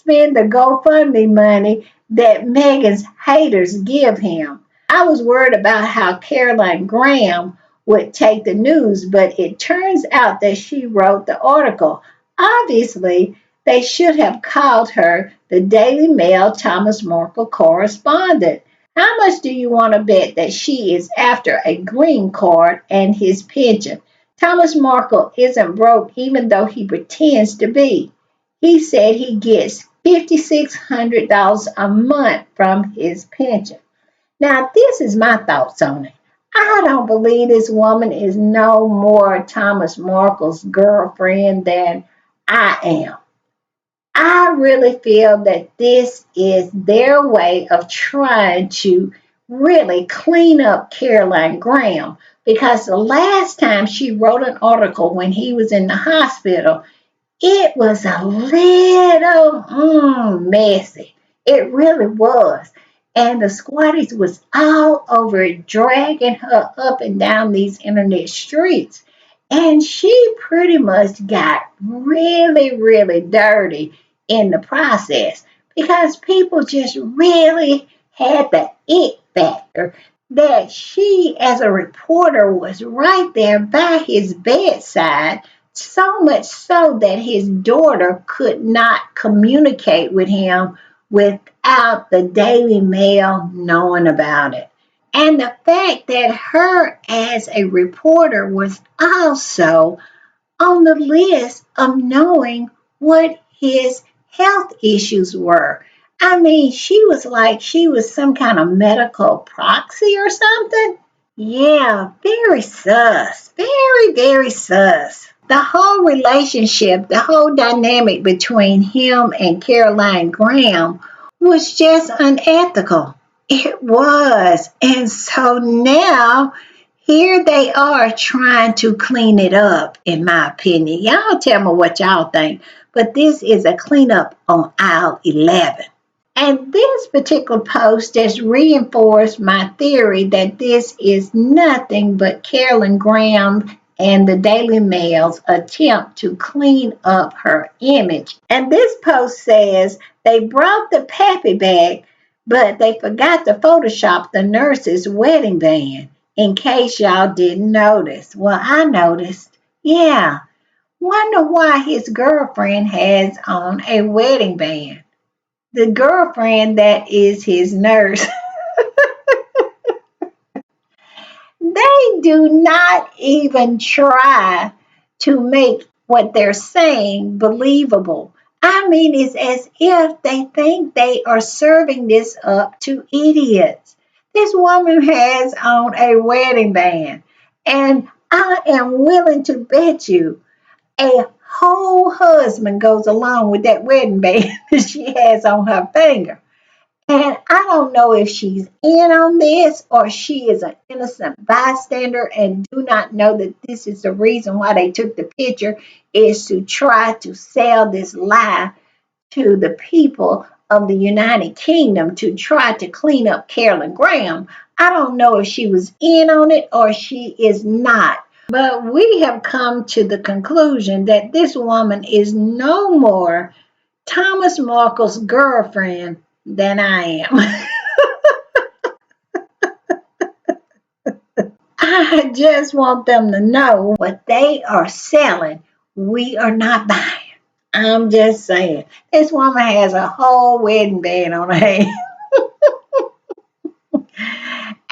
GoFundMe money that Meghan's haters give him. I was worried about how Caroline Graham would take the news, but it turns out that she wrote the article. Obviously, they should have called her the Daily Mail Thomas Markle correspondent. How much do you want to bet that she is after a green card and his pension? Thomas Markle isn't broke even though he pretends to be. He said he gets $5,600 a month from his pension. Now, this is my thoughts on it. I don't believe this woman is no more Thomas Markle's girlfriend than I am. I really feel that this is their way of trying to really clean up Caroline Graham because the last time she wrote an article when he was in the hospital, it was a little messy. It really was. And the squatties was all over it, dragging her up and down these internet streets. And she pretty much got really, really dirty in the process because people just really had the it factor that she, as a reporter, was right there by his bedside, so much so that his daughter could not communicate with him without the Daily Mail knowing about it. And the fact that her as a reporter was also on the list of knowing what his health issues were. I mean, she was like she was some kind of medical proxy or something. Yeah, very sus. Very, very sus. The whole relationship, the whole dynamic between him and Caroline Graham was just unethical. It was. And so now here they are trying to clean it up, in my opinion. Y'all tell me what y'all think. But this is a cleanup on aisle 11. And this particular post just reinforced my theory that this is nothing but Carolyn Graham and the Daily Mail's attempt to clean up her image. And this post says they brought the pappy back, but they forgot to Photoshop the nurse's wedding band, in case y'all didn't notice. Well, I noticed. Yeah. Wonder why his girlfriend has on a wedding band. The girlfriend that is his nurse. They do not even try to make what they're saying believable. I mean, it's as if they think they are serving this up to idiots. This woman has on a wedding band, and I am willing to bet you a whole husband goes along with that wedding band that she has on her finger. And I don't know if she's in on this or she is an innocent bystander and do not know that this is the reason why they took the picture is to try to sell this lie to the people of the United Kingdom to try to clean up Carolyn Graham. I don't know if she was in on it or she is not. But we have come to the conclusion that this woman is no more Thomas Markle's girlfriend than I am. I just want them to know what they are selling, we are not buying. I'm just saying. This woman has a whole wedding band on her head.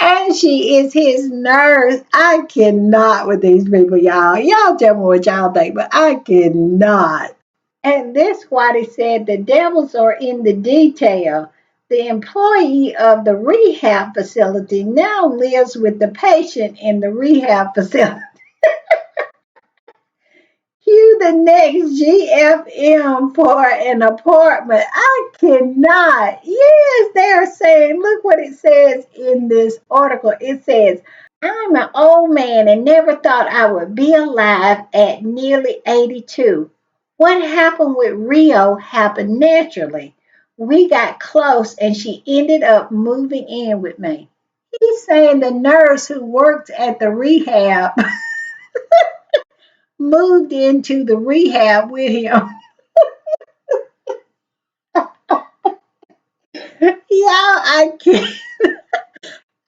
And she is his nurse. I cannot with these people, y'all. Y'all tell me what y'all think, but I cannot. And this Whitey said the devils are in the detail. The employee of the rehab facility now lives with the patient in the rehab facility. Cue the next GFM for an apartment. I cannot. Yes, they're saying, look what it says in this article. It says, I'm an old man and never thought I would be alive at nearly 82. What happened with Rio happened naturally. We got close and she ended up moving in with me. He's saying the nurse who worked at the rehab moved into the rehab with him.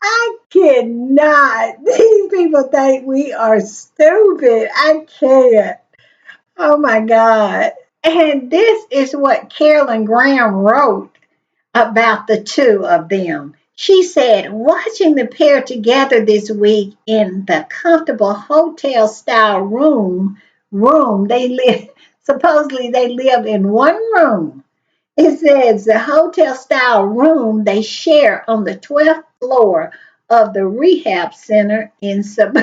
I cannot. These people think we are stupid. I can't. Oh my God. And this is what Carolyn Graham wrote about the two of them. She said, watching the pair together this week in the comfortable hotel style room they live, supposedly they live in one room. It says the hotel style room they share on the 12th floor of the rehab center in sub.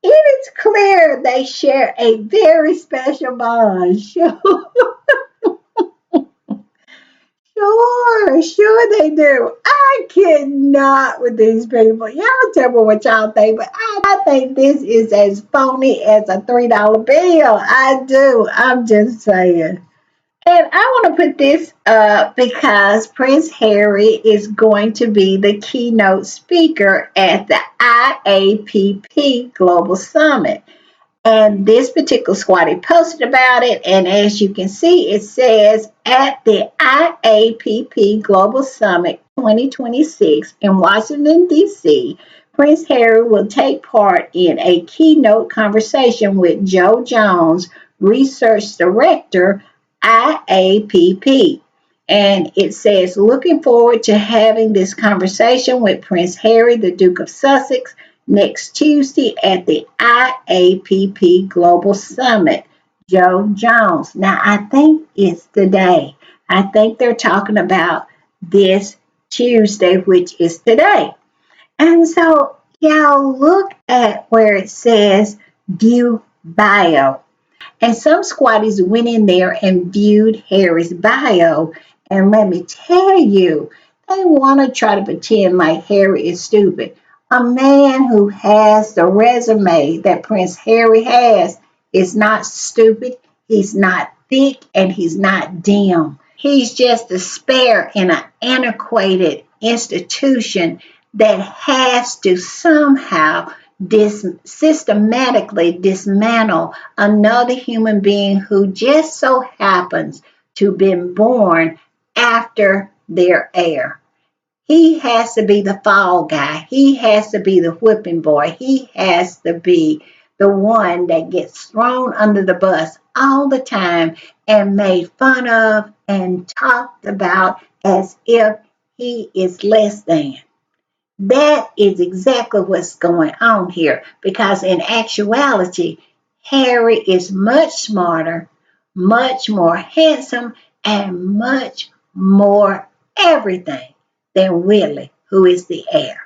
It is clear they share a very special bond. Sure they do. I cannot with these people. Y'all tell me what y'all think, but I think this is as phony as a $3 bill. I do. I'm just saying. And I want to put this up because Prince Harry is going to be the keynote speaker at the IAPP Global Summit. And this particular squatty posted about it. And as you can see, it says at the IAPP Global Summit 2026 in Washington, D.C., Prince Harry will take part in a keynote conversation with Joe Jones, Research Director, IAPP. And it says, looking forward to having this conversation with Prince Harry, the Duke of Sussex, next Tuesday at the IAPP Global Summit. Joe Jones. Now, I think it's today. I think they're talking about this Tuesday, which is today. And so, y'all look at where it says view bio. And some squatties went in there and viewed Harry's bio. And let me tell you, they want to try to pretend like Harry is stupid. A man who has the resume that Prince Harry has is not stupid, he's not thick, and he's not dim. He's just a spare in an antiquated institution that has to somehow systematically dismantle another human being who just so happens to have been born after their heir. He has to be the fall guy. He has to be the whipping boy. He has to be the one that gets thrown under the bus all the time and made fun of and talked about as if he is less than. That is exactly what's going on here because in actuality, Harry is much smarter, much more handsome, and much more everything than Willie, who is the heir.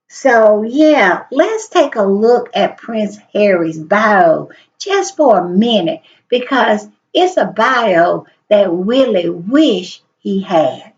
So, yeah, let's take a look at Prince Harry's bio just for a minute because it's a bio that Willie wished he had.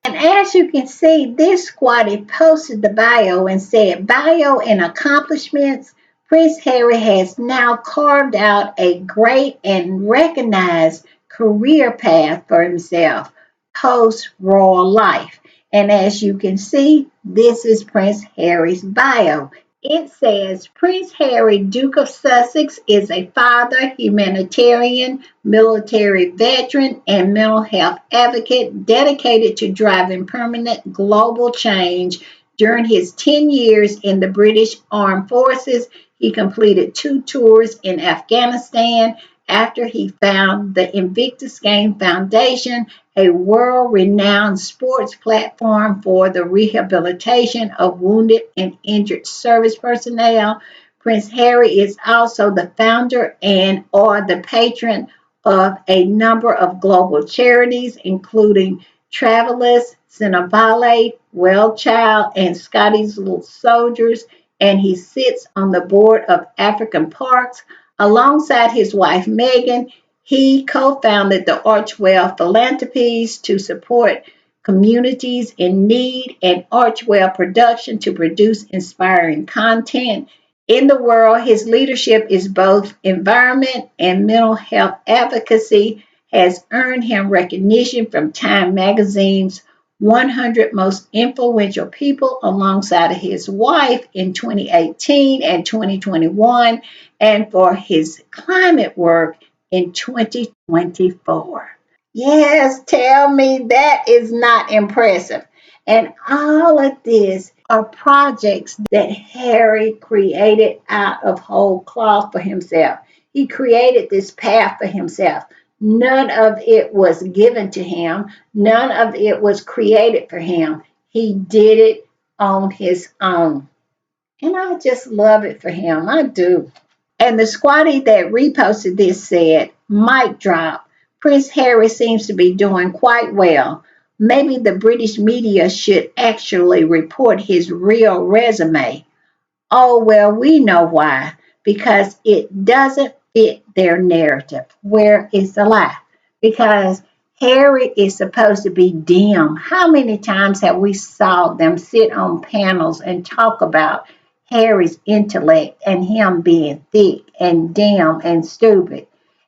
And as you can see, this squatty posted the bio and said, bio and accomplishments. Prince Harry has now carved out a great and recognized career path for himself post royal life. And as you can see, this is Prince Harry's bio. It says Prince Harry, Duke of Sussex, is a father, humanitarian, military veteran, and mental health advocate dedicated to driving permanent global change. During his 10 years in the British Armed Forces, he completed 2 tours in Afghanistan after he found the Invictus Game Foundation, a world-renowned sports platform for the rehabilitation of wounded and injured service personnel. Prince Harry is also the founder and or the patron of a number of global charities, including Travelers, Cinevale, Well Child, and Scotty's Little Soldiers, and he sits on the board of African Parks. Alongside his wife Meghan, he co-founded the Archwell Philanthropies to support communities in need and Archwell Production to produce inspiring content. In the world, his leadership is both environment and mental health advocacy has earned him recognition from Time magazine's 100 most influential people alongside of his wife in 2018 and 2021 and for his climate work in 2024. Yes, tell me that is not impressive. And all of this are projects that Harry created out of whole cloth for himself. He created this path for himself. None of it was given to him, none of it was created for him. He did it on his own. And I just love it for him. I do. And the squatty that reposted this said, mic drop. Prince Harry seems to be doing quite well. Maybe the British media should actually report his real resume. Oh, well, we know why. Because it doesn't fit their narrative. Where is the lie? Because Harry is supposed to be dim. How many times have we saw them sit on panels and talk about Harry's intellect and him being thick and dim and stupid?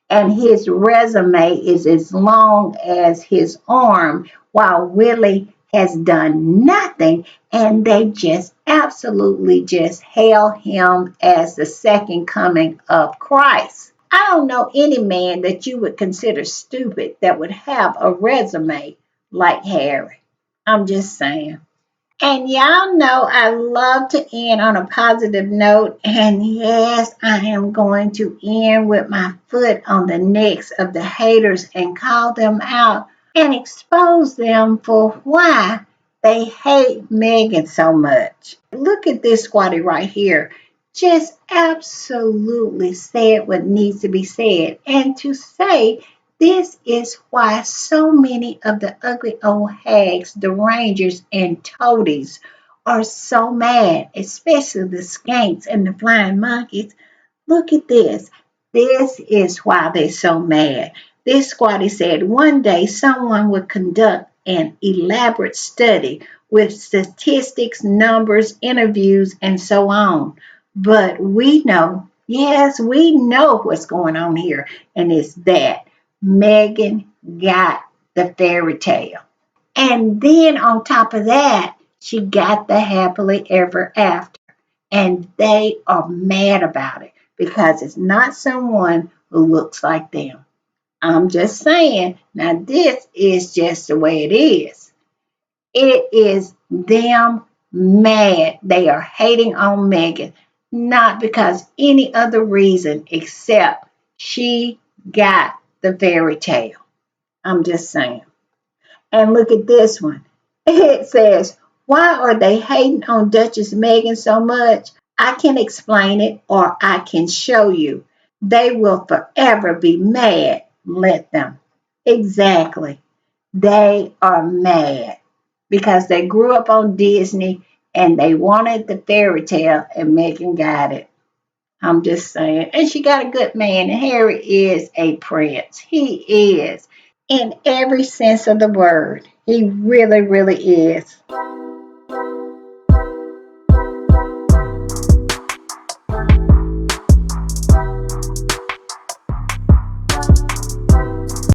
And his resume is as long as his arm, while Willie has done nothing, and they just absolutely just hail him as the second coming of Christ. I don't know any man that you would consider stupid that would have a resume like Harry. I'm just saying. And y'all know I love to end on a positive note. And yes, I am going to end with my foot on the necks of the haters and call them out and expose them for why they hate Meghan so much. Look at this squatty right here. Just absolutely said what needs to be said. And to say this is why so many of the ugly old hags, the rangers, and toadies are so mad, especially the skanks and the flying monkeys. Look at this. This is why they're so mad. This squatty said one day someone would conduct an elaborate study with statistics, numbers, interviews, and so on. But we know, yes, we know what's going on here, and it's that Meghan got the fairy tale. And then on top of that, she got the happily ever after. And they are mad about it because it's not someone who looks like them. I'm just saying, now this is just the way it is. It is them mad. They are hating on Meghan, not because any other reason except she got the fairy tale. I'm just saying. And look at this one. It says, why are they hating on Duchess Meghan so much? I can explain it or I can show you. They will forever be mad. Let them. Exactly. They are mad because they grew up on Disney and they wanted the fairy tale and Meghan got it. I'm just saying. And she got a good man. And Harry is a prince. He is in every sense of the word. He really, really is.